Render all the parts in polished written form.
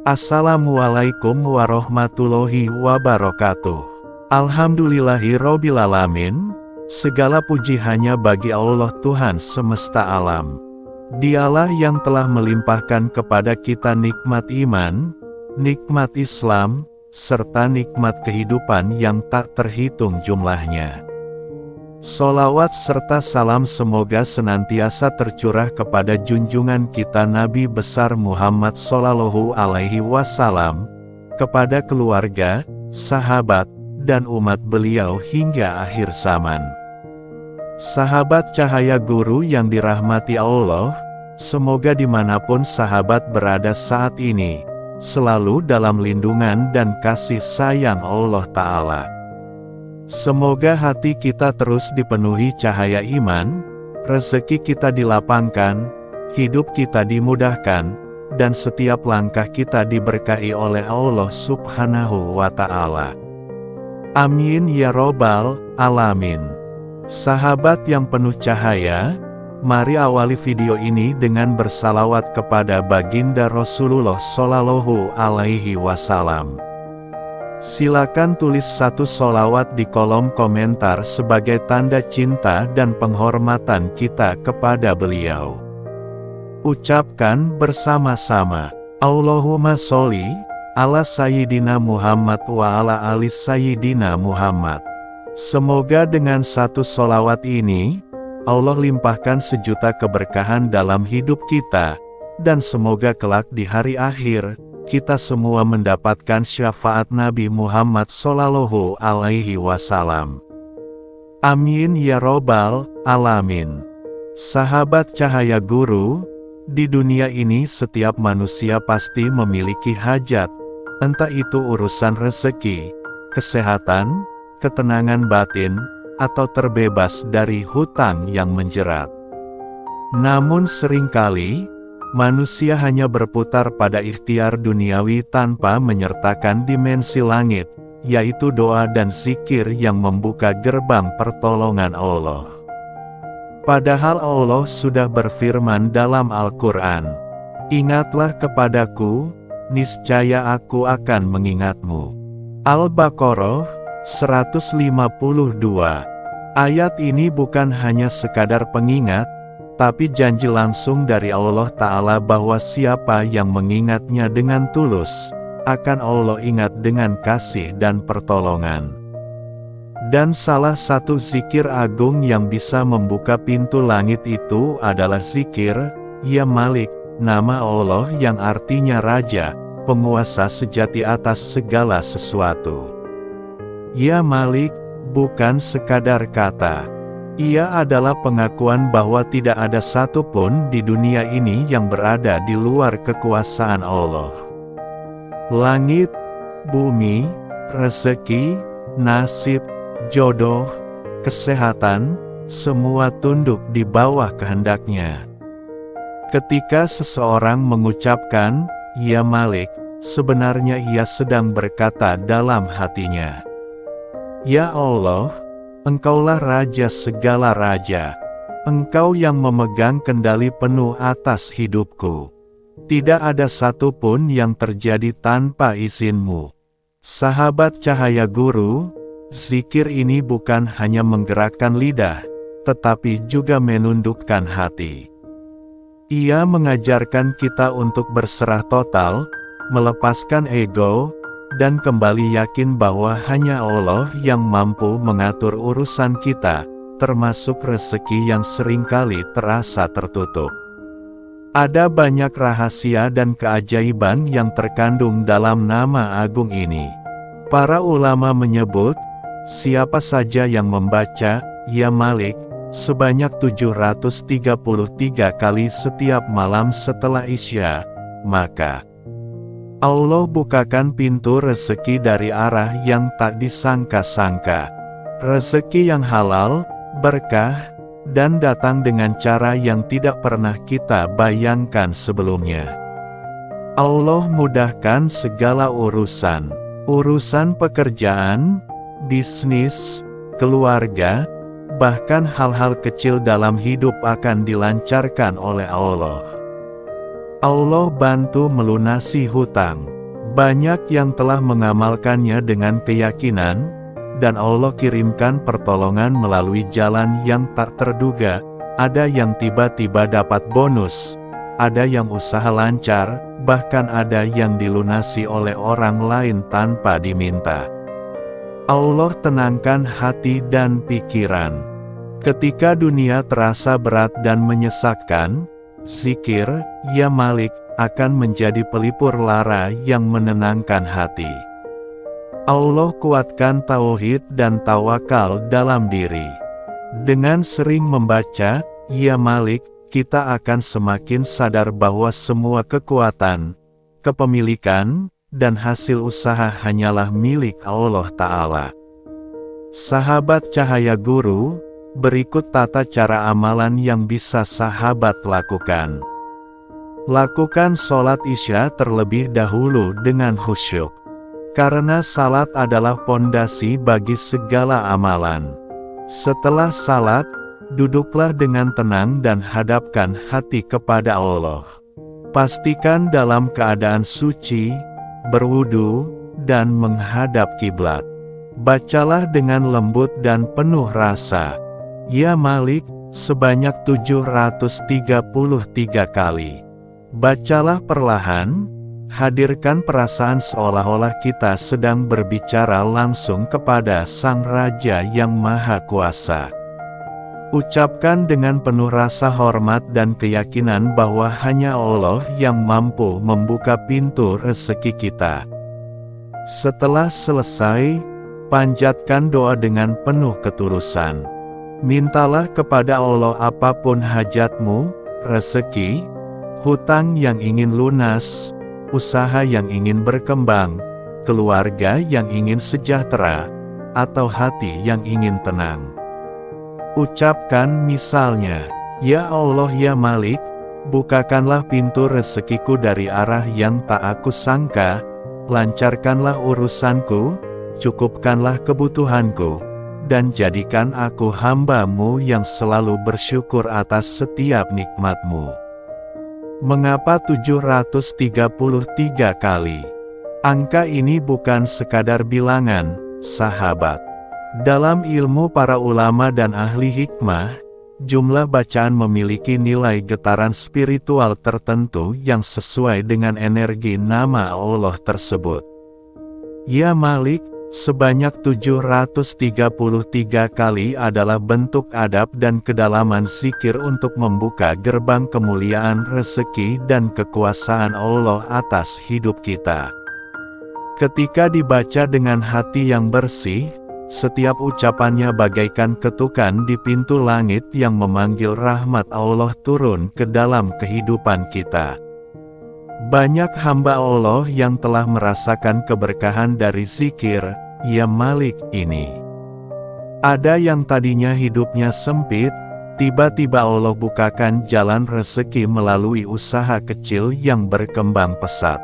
Assalamualaikum warahmatullahi wabarakatuh. Alhamdulillahirobbilalamin. Segala puji hanya bagi Allah Tuhan semesta alam. Dialah yang telah melimpahkan kepada kita nikmat iman, nikmat Islam, serta nikmat kehidupan yang tak terhitung jumlahnya. Sholawat serta salam semoga senantiasa tercurah kepada junjungan kita Nabi besar Muhammad Shallallahu Alaihi Wasallam, kepada keluarga, sahabat, dan umat beliau hingga akhir zaman. Sahabat cahaya guru yang dirahmati Allah, semoga dimanapun sahabat berada saat ini, selalu dalam lindungan dan kasih sayang Allah Ta'ala. Semoga hati kita terus dipenuhi cahaya iman, rezeki kita dilapangkan, hidup kita dimudahkan, dan setiap langkah kita diberkahi oleh Allah Subhanahu wa Ta'ala. Amin ya Robbal Alamin. Sahabat yang penuh cahaya, mari awali video ini dengan bersalawat kepada baginda Rasulullah Shallallahu Alaihi Wasallam. Silakan tulis satu sholawat di kolom komentar sebagai tanda cinta dan penghormatan kita kepada beliau. Ucapkan bersama-sama, Allahumma sholli ala Sayyidina Muhammad wa ala ali Sayyidina Muhammad. Semoga dengan satu sholawat ini, Allah limpahkan sejuta keberkahan dalam hidup kita, dan semoga kelak di hari akhir, kita semua mendapatkan syafaat Nabi Muhammad Shallallahu Alaihi Wasallam. Amin ya Robbal Alamin. Sahabat cahaya guru, di dunia ini setiap manusia pasti memiliki hajat, entah itu urusan rezeki, kesehatan, ketenangan batin, atau terbebas dari hutang yang menjerat. Namun seringkali, manusia hanya berputar pada ikhtiar duniawi tanpa menyertakan dimensi langit, yaitu doa dan zikir yang membuka gerbang pertolongan Allah. Padahal Allah sudah berfirman dalam Al-Quran, "Ingatlah kepadaku, niscaya aku akan mengingatmu." Al-Baqarah 152. Ayat ini bukan hanya sekadar pengingat, tapi janji langsung dari Allah Ta'ala bahwa siapa yang mengingatnya dengan tulus, akan Allah ingat dengan kasih dan pertolongan. Dan salah satu zikir agung yang bisa membuka pintu langit itu adalah zikir, Ya Malik, nama Allah yang artinya Raja, penguasa sejati atas segala sesuatu. Ya Malik, bukan sekadar kata. Ia adalah pengakuan bahwa tidak ada satupun di dunia ini yang berada di luar kekuasaan Allah. Langit, bumi, rezeki, nasib, jodoh, kesehatan, semua tunduk di bawah kehendaknya. Ketika seseorang mengucapkan, Ya Malik, sebenarnya ia sedang berkata dalam hatinya, Ya Allah, Engkaulah Raja segala raja. Engkau yang memegang kendali penuh atas hidupku. Tidak ada satupun yang terjadi tanpa izin-Mu. Sahabat cahaya guru, zikir ini bukan hanya menggerakkan lidah, tetapi juga menundukkan hati. Ia mengajarkan kita untuk berserah total, melepaskan ego, dan kembali yakin bahwa hanya Allah yang mampu mengatur urusan kita, termasuk rezeki yang seringkali terasa tertutup. Ada banyak rahasia dan keajaiban yang terkandung dalam nama agung ini. Para ulama menyebut, siapa saja yang membaca, Ya Malik, sebanyak 733 kali setiap malam setelah Isya, maka Allah bukakan pintu rezeki dari arah yang tak disangka-sangka. Rezeki yang halal, berkah, dan datang dengan cara yang tidak pernah kita bayangkan sebelumnya. Allah mudahkan segala urusan. Urusan pekerjaan, bisnis, keluarga, bahkan hal-hal kecil dalam hidup akan dilancarkan oleh Allah. Allah bantu melunasi hutang. Banyak yang telah mengamalkannya dengan keyakinan, dan Allah kirimkan pertolongan melalui jalan yang tak terduga. Ada yang tiba-tiba dapat bonus, ada yang usaha lancar, bahkan ada yang dilunasi oleh orang lain tanpa diminta. Allah tenangkan hati dan pikiran. Ketika dunia terasa berat dan menyesakkan, zikir, Ya Malik, akan menjadi pelipur lara yang menenangkan hati. Allah kuatkan tauhid dan tawakal dalam diri. Dengan sering membaca, Ya Malik, kita akan semakin sadar bahwa semua kekuatan, kepemilikan, dan hasil usaha hanyalah milik Allah Ta'ala. Sahabat Cahaya Guru, berikut tata cara amalan yang bisa sahabat lakukan. Lakukan sholat Isya terlebih dahulu dengan khusyuk. Karena salat adalah pondasi bagi segala amalan. Setelah salat, duduklah dengan tenang dan hadapkan hati kepada Allah. Pastikan dalam keadaan suci, berwudu, dan menghadap kiblat. Bacalah dengan lembut dan penuh rasa, Ya Malik, sebanyak 733 kali. Bacalah perlahan, hadirkan perasaan seolah-olah kita sedang berbicara langsung kepada Sang Raja yang Maha Kuasa. Ucapkan dengan penuh rasa hormat dan keyakinan bahwa hanya Allah yang mampu membuka pintu rezeki kita. Setelah selesai, panjatkan doa dengan penuh ketulusan. Mintalah kepada Allah apapun hajatmu, rezeki, hutang yang ingin lunas, usaha yang ingin berkembang, keluarga yang ingin sejahtera, atau hati yang ingin tenang. Ucapkan misalnya, Ya Allah Ya Malik, bukakanlah pintu rezekiku dari arah yang tak aku sangka, lancarkanlah urusanku, cukupkanlah kebutuhanku, dan jadikan aku hamba-Mu yang selalu bersyukur atas setiap nikmat-Mu. Mengapa 733 kali? Angka ini bukan sekadar bilangan, sahabat. Dalam ilmu para ulama dan ahli hikmah, jumlah bacaan memiliki nilai getaran spiritual tertentu yang sesuai dengan energi nama Allah tersebut. Ya Malik, sebanyak 733 kali adalah bentuk adab dan kedalaman zikir untuk membuka gerbang kemuliaan rezeki dan kekuasaan Allah atas hidup kita. Ketika dibaca dengan hati yang bersih, setiap ucapannya bagaikan ketukan di pintu langit yang memanggil rahmat Allah turun ke dalam kehidupan kita. Banyak hamba Allah yang telah merasakan keberkahan dari zikir, Ya Malik ini. Ada yang tadinya hidupnya sempit, tiba-tiba Allah bukakan jalan rezeki melalui usaha kecil yang berkembang pesat.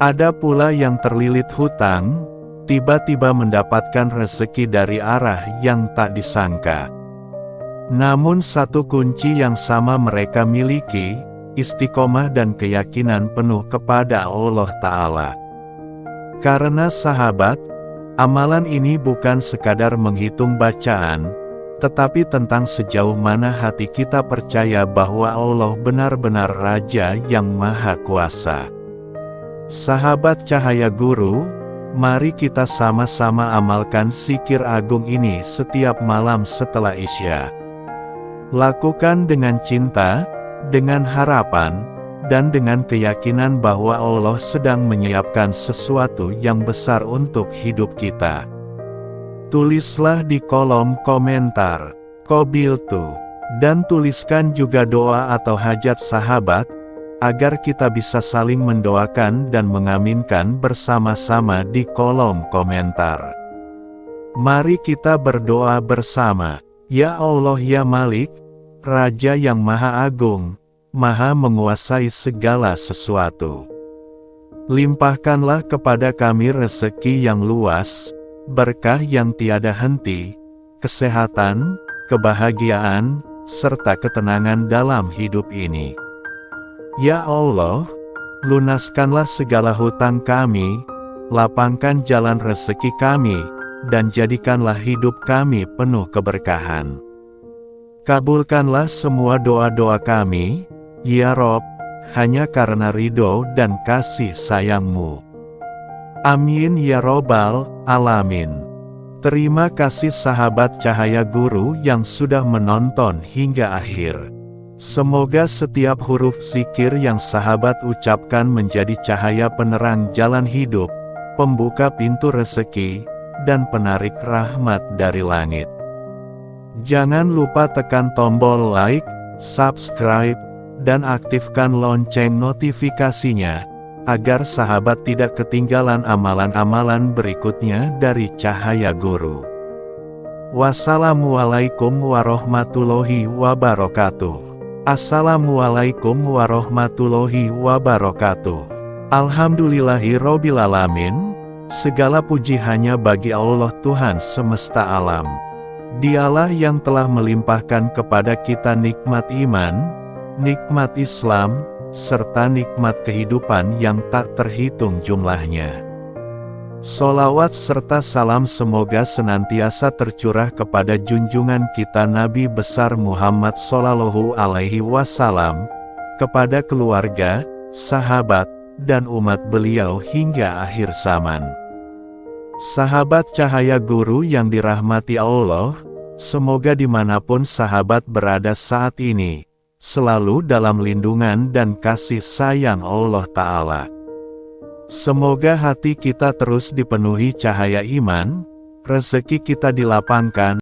Ada pula yang terlilit hutang, tiba-tiba mendapatkan rezeki dari arah yang tak disangka. Namun satu kunci yang sama mereka miliki, istiqomah dan keyakinan penuh kepada Allah Ta'ala. Karena sahabat, amalan ini bukan sekadar menghitung bacaan, tetapi tentang sejauh mana hati kita percaya bahwa Allah benar-benar Raja yang Maha Kuasa. Sahabat Cahaya Guru, mari kita sama-sama amalkan zikir agung ini setiap malam setelah Isya. Lakukan dengan cinta, dengan harapan, dan dengan keyakinan bahwa Allah sedang menyiapkan sesuatu yang besar untuk hidup kita. Tulislah di kolom komentar, Qabiltu, dan tuliskan juga doa atau hajat sahabat, agar kita bisa saling mendoakan dan mengaminkan bersama-sama di kolom komentar. Mari kita berdoa bersama. Ya Allah Ya Malik, Raja yang Maha Agung, Maha menguasai segala sesuatu. Limpahkanlah kepada kami rezeki yang luas, berkah yang tiada henti, kesehatan, kebahagiaan, serta ketenangan dalam hidup ini. Ya Allah, lunaskanlah segala hutang kami, lapangkan jalan rezeki kami, dan jadikanlah hidup kami penuh keberkahan. Kabulkanlah semua doa-doa kami, ya Rob, hanya karena ridho dan kasih sayang-Mu. Amin ya Robbal Alamin. Terima kasih sahabat Cahaya Guru yang sudah menonton hingga akhir. Semoga setiap huruf zikir yang sahabat ucapkan menjadi cahaya penerang jalan hidup, pembuka pintu rezeki, dan penarik rahmat dari langit. Jangan lupa tekan tombol like, subscribe, dan aktifkan lonceng notifikasinya, agar sahabat tidak ketinggalan amalan-amalan berikutnya dari Cahaya Guru. Wassalamualaikum warahmatullahi wabarakatuh. Assalamualaikum warahmatullahi wabarakatuh. Alhamdulillahirobbilalamin. Segala puji hanya bagi Allah Tuhan semesta alam. Dialah yang telah melimpahkan kepada kita nikmat iman, nikmat Islam, serta nikmat kehidupan yang tak terhitung jumlahnya. Sholawat serta salam semoga senantiasa tercurah kepada junjungan kita Nabi besar Muhammad Shallallahu Alaihi Wasallam, kepada keluarga, sahabat, dan umat beliau hingga akhir zaman. Sahabat Cahaya Guru yang dirahmati Allah, semoga dimanapun sahabat berada saat ini, selalu dalam lindungan dan kasih sayang Allah Ta'ala. Semoga hati kita terus dipenuhi cahaya iman, rezeki kita dilapangkan,